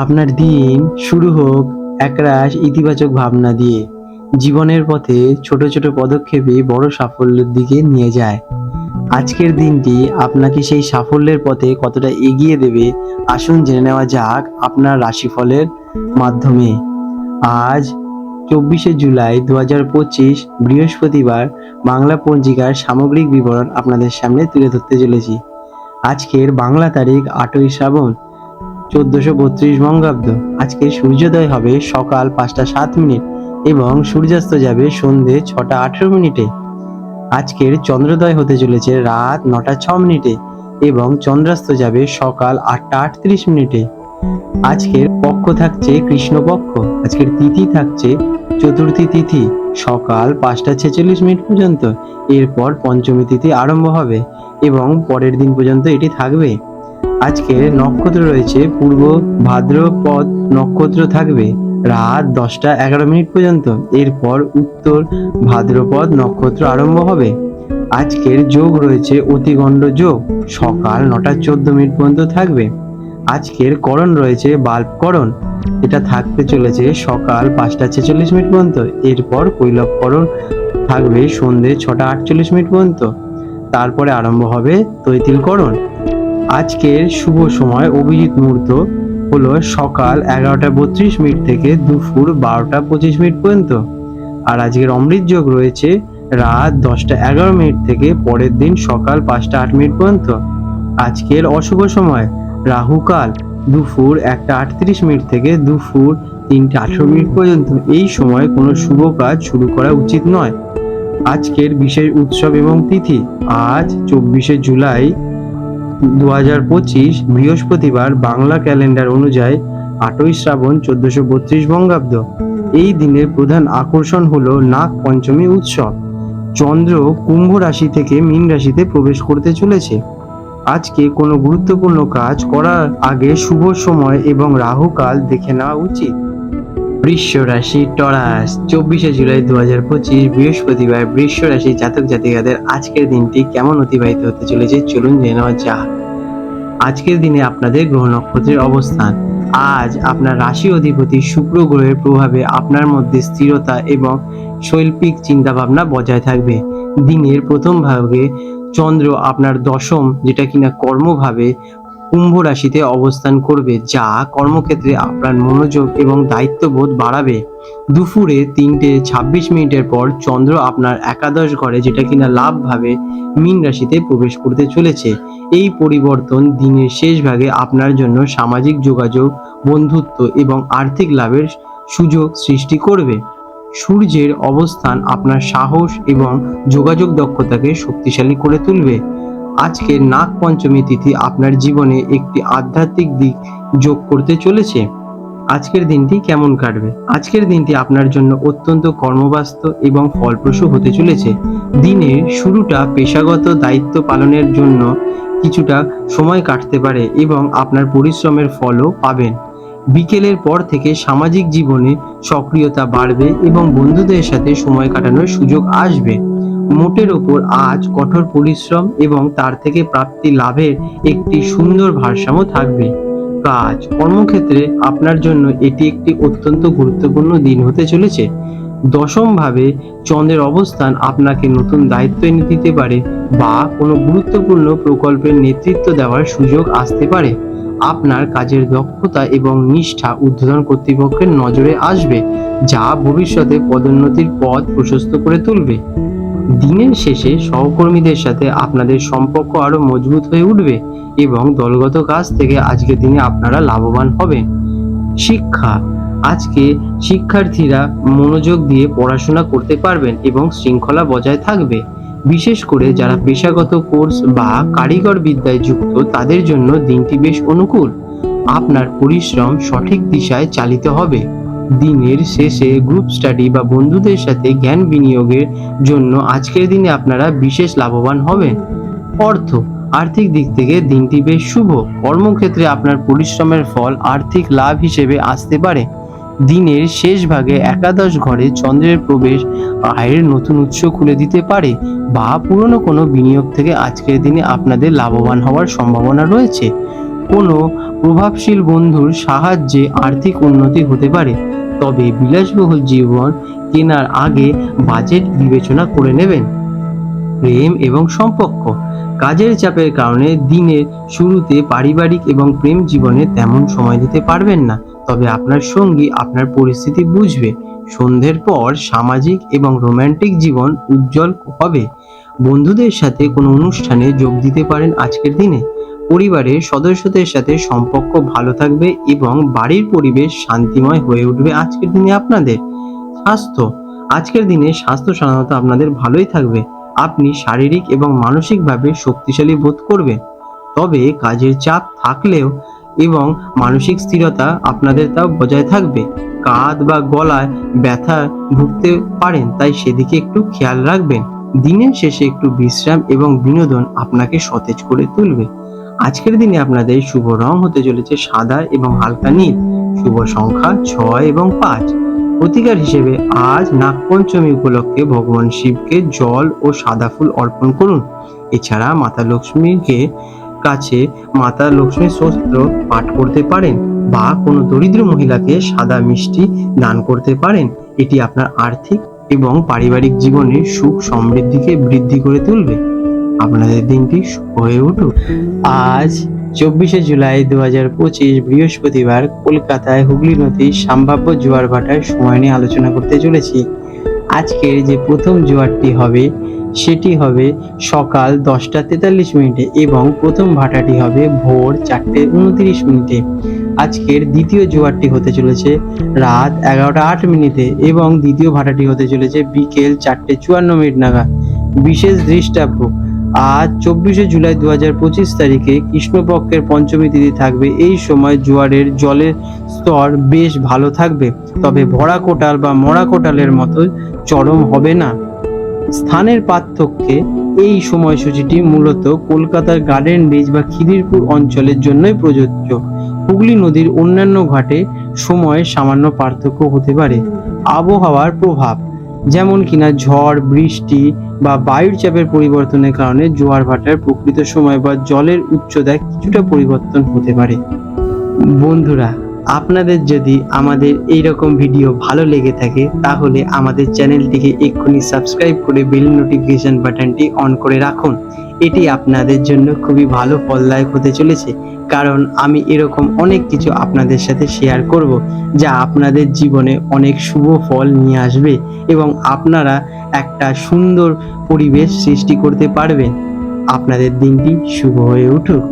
আপনার দিন শুরু হোক একরাশ ইতিবাচক ভাবনা দিয়ে। জীবনের পথে ছোট ছোট পদক্ষেপে বড় সাফল্যের দিকে নিয়ে যায়। আজকের দিনটি আপনাকে সেই সাফল্যের পথে কতটা এগিয়ে দেবে, আসুন জেনে নেওয়া যাক আপনার রাশিফলের মাধ্যমে। আজ 24শে জুলাই 2025 বৃহস্পতিবার। বাংলা পঞ্জিকার সামগ্রিক বিবরণ আপনাদের সামনে তুলে ধরতে চলেছি। আজকের বাংলা তারিখ 8ই শ্রাবণ 1432 বঙ্গাব্দ। আজকে সূর্যোদয় হবে সকাল 5টা 7 মিনিট এবং সূর্যাস্ত যাবে সন্ধে 6টা 18 মিনিটে। আজকের চন্দ্রোদয় হতে চলেছে রাত 9টা 6 মিনিটে এবং চন্দ্রাস্ত যাবে সকাল 8টা 38 মিনিটে। আজকের পক্ষ থাকছে কৃষ্ণপক্ষ। আজকের তিথি থাকছে চতুর্থী তিথি সকাল 5টা 46 মিনিট পর্যন্ত। এরপর পঞ্চমী তিথি আরম্ভ হবে এবং পরের দিন পর্যন্ত এটি থাকবে। আজকে নক্ষত্র রয়েছে পূর্ব ভাদ্রপদ নক্ষত্র থাকবে রাত 10টা 11 মিনিট পর্যন্ত। এরপর উত্তর ভাদ্রপদ নক্ষত্র আরম্ভ হবে। আজকের যোগ রয়েছে অতিগণ্ড যোগ সকাল 9টা 14 মিনিট পর্যন্ত থাকবে। আজকের করণ রয়েছে বাল্বকরণ, এটা থাকতে চলেছে সকাল 5টা 46 মিনিট পর্যন্ত। এরপর কৈলবকরণ থাকবে সন্ধে 6টা 48 মিনিট পর্যন্ত। তারপরে আরম্ভ হবে তৈতিলকরণ। আজকের শুভ সময় অভিজিৎ মুহূর্ত হলো সকাল 11টা 32 মিনিট থেকে দুপুর 12টা 25 মিনিট পর্যন্ত। আর আজকের অমৃত যোগ রয়েছে রাত 10টা 11 মিনিট থেকে পরের দিন সকাল 5টা 8 মিনিট পর্যন্ত। আজকের অশুভ সময় রাহুকাল দুপুর 1টা 38 মিনিট থেকে দুপুর 3টা 18 মিনিট পর্যন্ত। এই সময় কোনো শুভ কাজ শুরু করা উচিত নয়। আজকের বিশেষ উৎসব এবং তিথি আজ 24শে জুলাই 2025 বৃহস্পতিবার। বাংলা ক্যালেন্ডার অনুযায়ী 8ই শ্রাবণ 1432 বঙ্গাব্দ। এই দিনের প্রধান আকর্ষণ হলো নাগ পঞ্চমী উৎসব। চন্দ্র কুম্ভ রাশি থেকে মীন রাশিতে প্রবেশ করতে চলেছে। আজকে কোনো গুরুত্বপূর্ণ কাজ করার আগে শুভ সময় এবং রাহুকাল দেখে নেওয়া উচিত। বৃষ রাশি টরাস 24শে জুলাই 2025 বৃহস্পতিবার। বৃষ রাশি জাতক জাতিকাদের আজকের দিনটি কেমন অতিবাহিত হতে চলেছে চলুন জেনে নেওয়া যাক। আজকের দিনে আপনাদের গ্রহ নক্ষত্রের অবস্থান। আজ আপনার রাশি অধিপতি শুক্র গ্রহের প্রভাবে আপনার মধ্যে স্থিরতা এবং শৈল্পিক চিন্তাভাবনা বজায় থাকবে। দিনের প্রথম ভাগে চন্দ্র আপনার দশম, যেটা কিনা কর্মভাবে, কুম্ভ রাশিতে অবস্থান করবে, যা কর্মক্ষেত্রে আপনার মনোযোগ এবং দায়িত্ববোধ বাড়াবে। দুপুরে 3টে 26 মিনিটের পর চন্দ্র আপনার একাদশ ঘরে, যেটা কিনা লাভ ভাবে, মীন রাশিতে প্রবেশ করতে চলেছে। এই পরিবর্তন দিনের শেষ ভাগে আপনার জন্য সামাজিক যোগাযোগ, বন্ধুত্ব এবং আর্থিক লাভের সুযোগ সৃষ্টি করবে। সূর্যের অবস্থান আপনার সাহস এবং যোগাযোগ দক্ষতাকে শক্তিশালী করে তুলবে। আজকের নাগ পঞ্চমী তিথি আপনার জীবনে একটি আধ্যাত্মিক দিক যোগ করতে চলেছে। আজকের দিনটি কেমন কাটবে? আজকের দিনটি আপনার জন্য অত্যন্ত কর্মব্যস্ত এবং ফলপ্রসূ হতে চলেছে। দিনের শুরুটা পেশাগত দায়িত্ব পালনের জন্য কিছুটা সময় কাটতে পারে এবং আপনার পরিশ্রমের ফলও পাবেন। বিকেলের পর থেকে সামাজিক জীবনে সক্রিয়তা বাড়বে এবং বন্ধুদের সাথে সময় কাটানোর সুযোগ আসবে। মোটের ওপর আজ কঠোর পরিশ্রম এবং তার থেকে প্রাপ্তি লাভের একটি সুন্দর ভারসাম্য থাকবে। কাজ কর্মক্ষেত্রে আপনার জন্য এটি একটি অত্যন্ত গুরুত্বপূর্ণ দিন হতে চলেছে। দশম ভাবে চন্দ্রের অবস্থান আপনাকে নতুন দায়িত্ব এনে দিতে পারে বা কোনো গুরুত্বপূর্ণ প্রকল্পের নেতৃত্ব দেওয়ার সুযোগ আসতে পারে। আপনার কাজের দক্ষতা এবং নিষ্ঠা ঊর্ধ্বতন কর্তৃপক্ষের নজরে আসবে, যা ভবিষ্যতে পদোন্নতির পথ প্রশস্ত করে তুলবে। দিনের শেষে সহকর্মীদের সাথে আপনাদের সম্পর্ক আরো মজবুত হয়ে উঠবে এবং দলগত কাজ থেকে আজকের দিনে আপনারা লাভবান হবেন। শিক্ষা আজকে শিক্ষার্থীরা মনোযোগ দিয়ে পড়াশোনা করতে পারবেন এবং শৃঙ্খলা বজায় থাকবে। বিশেষ করে যারা পেশাগত কোর্স বা কারিগর বিদ্যায় যুক্ত তাদের জন্য দিনটি বেশ অনুকূল। আপনার পরিশ্রম সঠিক দিশায় চালিত হবে। দিনের শেষে গ্রুপ স্টাডি বা বন্ধুদের সাথে জ্ঞান বিনিয়োগের জন্য আজকের দিনে আপনারা বিশেষ লাভবান হবেন। অর্থ আর্থিক দিক থেকে দিনটি বেশ শুভ। কর্মক্ষেত্রে আপনার পরিশ্রমের ফল আর্থিক লাভ হিসেবে আসতে পারে। দিনের শেষ ভাগে একাদশ ঘরে চন্দ্রের প্রবেশ আয়ের নতুন উৎস খুলে দিতে পারে বা পুরনো কোনো বিনিয়োগ থেকে আজকের দিনে আপনাদের লাভবান হওয়ার সম্ভাবনা রয়েছে। কোনো প্রভাবশীল বন্ধুর সাহায্যে আর্থিক উন্নতি হতে পারে, তবে বিলাসবহুল জীবন কেনার আগে বাজেট বিবেচনা করে নেবেন। প্রেম এবং সম্পর্ক, কাজের চাপের কারণে দিনের শুরুতে পারিবারিক এবং প্রেম জীবনে তেমন সময় দিতে পারবেন না, তবে আপনার সঙ্গী আপনার পরিস্থিতি বুঝবে। সন্ধ্যের পর সামাজিক এবং রোমান্টিক জীবন উজ্জ্বল হবে। বন্ধুদের সাথে কোনো অনুষ্ঠানে যোগ দিতে পারেন আজকের দিনে। পরিবারের সদস্যদের সাথে সম্পর্ক ভালো থাকবে এবং বাড়ির পরিবেশ শান্তিময় হয়ে উঠবে আজকের দিনে আপনাদের। স্বাস্থ্য, আজকের দিনে স্বাস্থ্য সাধারণত আপনাদের ভালোই থাকবে। আপনি শারীরিক এবং মানসিকভাবে শক্তিশালী বোধ করবেন, তবে কাজের চাপ থাকলেও এবং মানসিক স্থিরতা আপনাদের তাও বজায় থাকবে। কাঁধ বা গলায় ব্যথা ভুগতে পারেন, তাই সেদিকে একটু খেয়াল রাখবেন। দিনের শেষে একটু বিশ্রাম এবং বিনোদন আপনাকে সতেজ করে তুলবে। আজকের দিনে আপনাদের শুভ রং হতে চলেছে সাদা এবং হালকা নীল। শুভ সংখ্যা 6 এবং 5। প্রতিকার হিসেবে আজ নাগপঞ্চমী উপলক্ষে ভগবান শিবকে জল ও সাদা ফুল অর্পণ করুন। এছাড়া মাতা লক্ষ্মীকে কাছে মাতা লক্ষ্মীর স্তোত্র পাঠ করতে পারেন বা কোনো দরিদ্র মহিলাকে সাদা মিষ্টি দান করতে পারেন। এটি আপনার আর্থিক এবং পারিবারিক জীবনে সুখ সমৃদ্ধিকে বৃদ্ধি করে তুলবে। আপনাদের দিনটি শুভ হয়ে উঠুক। আজ 24শে জুলাই 2025 বৃহস্পতিবার কলকাতায় হুগলি নদীর সম্ভাব্য জোয়ার ভাটার সময় নিয়ে আলোচনা করতে চলেছি। আজকের যে প্রথম জোয়ারটি হবে সেটি হবে সকাল 10:43 এবং প্রথম ভাটাটি হবে ভোর 4:29। আজকের দ্বিতীয় জোয়ারটি হতে চলেছে রাত 11:08 এবং দ্বিতীয় ভাটাটি হতে চলেছে বিকেল 4:54 নাগাদ। বিশেষ দৃষ্টাব্য, আজ 24শে জুলাই 2025 তারিখে কৃষ্ণপক্ষের পঞ্চমী তিথি থাকবে। এই সময় জোয়ারের জলের স্তর বেশ ভালো থাকবে, তবে ভরা কোটাল বা মরা কোটালের মতো চরম হবে না। স্থানের পার্থক্যে এই সময়সূচিটি মূলত কলকাতার গার্ডেন রিচ বা খিদিরপুর অঞ্চলের জন্যই প্রযোজ্য। হুগলি নদীর অন্যান্য ঘাটে সময়ে সামান্য পার্থক্য হতে পারে। আবহাওয়ার প্রভাব, যেমন কিনা ঝড়, বৃষ্টি বা বায়ুর চাপের পরিবর্তনের কারণে জোয়ার ভাটার প্রকৃত সময় বা জলের উচ্চতায় কিছুটা পরিবর্তন হতে পারে। বন্ধুরা, আপনাদের যদি আমাদের এইরকম ভিডিও ভালো লেগে থাকে তাহলে আমাদের চ্যানেলটিকে এক্ষুনি সাবস্ক্রাইব করে বেল নোটিফিকেশন বাটনটি অন করে রাখুন। এটি আপনাদের জন্য খুবই ভালো ফলদায়ক হতে চলেছে, কারণ আমি এরকম অনেক কিছু আপনাদের সাথে শেয়ার করব যা আপনাদের জীবনে অনেক শুভ ফল নিয়ে আসবে এবং আপনারা একটা সুন্দর পরিবেশ সৃষ্টি করতে পারবেন। আপনাদের দিনটি শুভ হয়ে উঠুক।